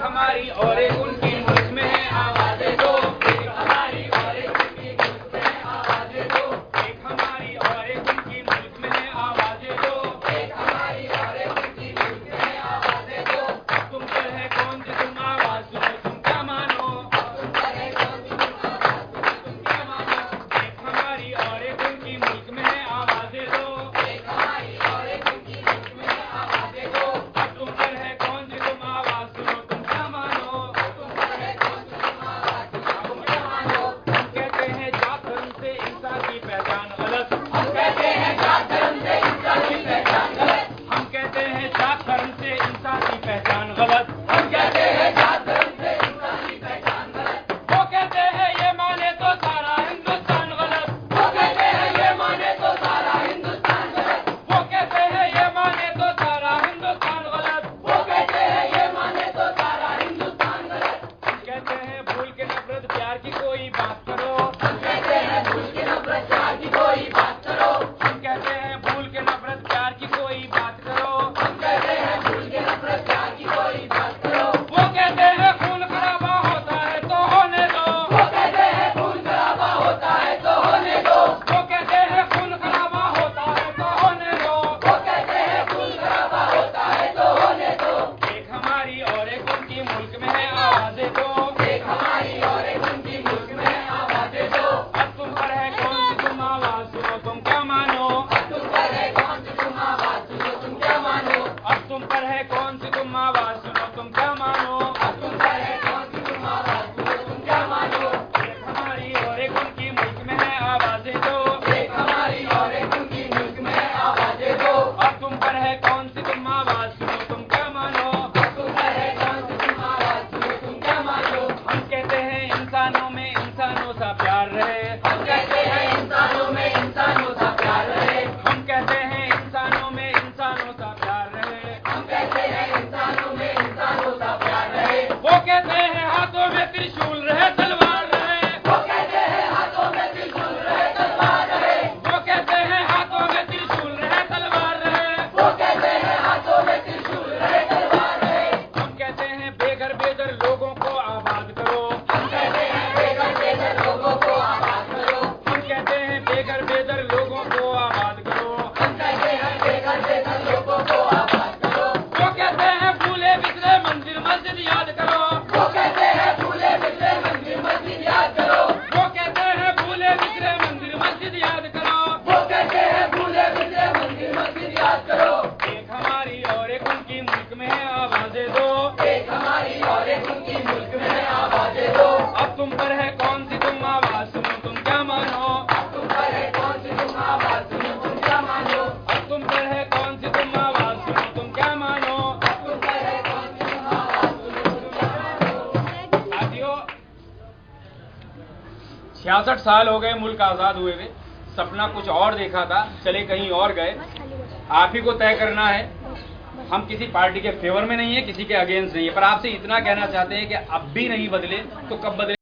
हमारी और एक उनकी मुल्क में है आवाज़ें दो, एक हमारी और एक उनकी मुल्क में है आवाज़ें दो, एक हमारी और एक उनकी मुल्क में है आवाज़ें दो, एक हमारी और एक उनकी मुल्क में है आवाज़ें दो। अब तुम पर है कौन सी तुम आवाज़ सुनो तुम क्या मानो, तुम पर है कौन सी तुम आवाज़ सुनो तुम क्या मानो, एक हमारी और एक उनकी मुल्क में है आवाज़ें दो, एक हमारी और एक उनकी मुल्क में है आवाज़ें दो। अब तुम पर है कौन सी तुम आवाज़ सुनो तुम क्या मानो, तुम पर है कौन सी तुम आवाज़ सुनो तुम क्या मानो। हम कहते हैं जात धर्म से इंसान की पहचान गलत, हम कहते हैं जात धर्म से इंसान की पहचान गलत, हम कहते हैं जात धर्म से इंसान की पहचान गलत, हम कहते हैं जात धर्म से इंसान की पहचान गलत। वो कहते हैं ये माने तो सारा हिंदुस्तान गलत, वो कहते हैं ये माने तो सारा हिंदुस्तान गलत, वो कहते हैं ये माने तो सारा हिंदुस्तान गलत, वो कहते हैं ये माने तो सारा हिंदुस्तान गलत। हम कहते हैं भूल के नफरत प्यार की कोई बात करो, हम कहते हैं भूल के नफरत प्यार की कोई बात करो, हम कहते हैं भूल के नफरत प्यार की कोई बात करो, हम कहते हैं भूल के नफरत प्यार की कोई बात करो। वो कहते हैं खून खराबा होता है तो होने दो, वो कहते हैं खून खराबा होता है तो होने दो, वो कहते हैं खून खराबा होता है तो होने दो, वो कहते हैं खून खराबा होता है तो होने दो। एक हमारी और एक उनकी मुल्क में है आवाज़ें दो, एक हमारी और एक उनकी मुल्क में है आवाज़ें दो। अब तुम पर है कौन सी तुम आवाज़ सुनो तुम क्या मानो, अब तुम पर है कौन सी तुम आवाज़ सुनो तुम क्या मानो, अब तुम पर है कौन सी तुम आवाज़ सुनो तुम क्या मानो, अब तुम पर है कौन सी तुम आवाज़ सुनो तुम क्या मानो। एक हमारी और एक उनकी मुल्क में है आवाज़ें दो, एक हमारी और एक उनकी मुल्क में है आवाज़ें दो। अब तुम पर है कौन सी तुम आवाज़ सुनो तुम क्या मानो, अब तुम पर है कौन सी तुम आवाज़ सुनो तुम क्या मानो। हम कहते हैं इंसानों में इंसानों सा प्यार रहे, हम कहते हैं इंसानों में इंसानों सा प्यार रहे, हम कहते हैं इंसानों में इंसानों सा प्यार रहे, हम कहते हैं इंसानों में इंसानों सा प्यार रहे। वो कहते हैं हाथों में त्रिशूल रहे तलवार रहे, वो कहते हैं हाथों में त्रिशूल रहे तलवार रहे, वो कहते हैं हाथों में त्रिशूल रहे तलवार रहे, वो कहते हैं हाथों में त्रिशूल रहे तलवार रहे। हम कहते हैं बेघर बेदर लोगों को आबाद करो, हम कहते हैं बेघर बेदर लोगों को आबाद करो, हम कहते हैं बेघर बेदर लोगों को आबाद करो, हम कहते हैं बेघर बेदर लोगों को आबाद करो। वो कहते हैं भूले बिसरे मंदिर मस्जिद याद करो, वो कहते हैं भूले बिसरे मंदिर मस्जिद याद करो, वो कहते हैं भूले बिसरे मंदिर मस्जिद याद करो, वो कहते हैं भूले बिसरे मंदिर मस्जिद याद करो। एक हमारी और एक उनकी मुल्क में है आवाज़ें दो, एक हमारी और एक उनकी मुल्क में है आवाज़ें दो। अब तुम पर है कौन सी तुम आवाज़ सुनो तुम क्या मानो, अब तुम पर है कौन सी तुम आवाज़ सुनो तुम क्या मानो, अब तुम पर है कौन सी तुम आवाज़ सुनो तुम क्या मानो, अब तुम पर है कौन सी तुम आवाज़ सुनो तुम क्या मानो। साथियों 66 साल हो गए मुल्क आज़ाद हुए हुए, सपना कुछ और देखा था, चले कहीं और गए। आप ही को तय करना है, हम किसी पार्टी के फेवर में नहीं है, किसी के अगेंस्ट नहीं है, पर आपसे इतना कहना चाहते हैं कि अब भी नहीं बदले तो कब बदले।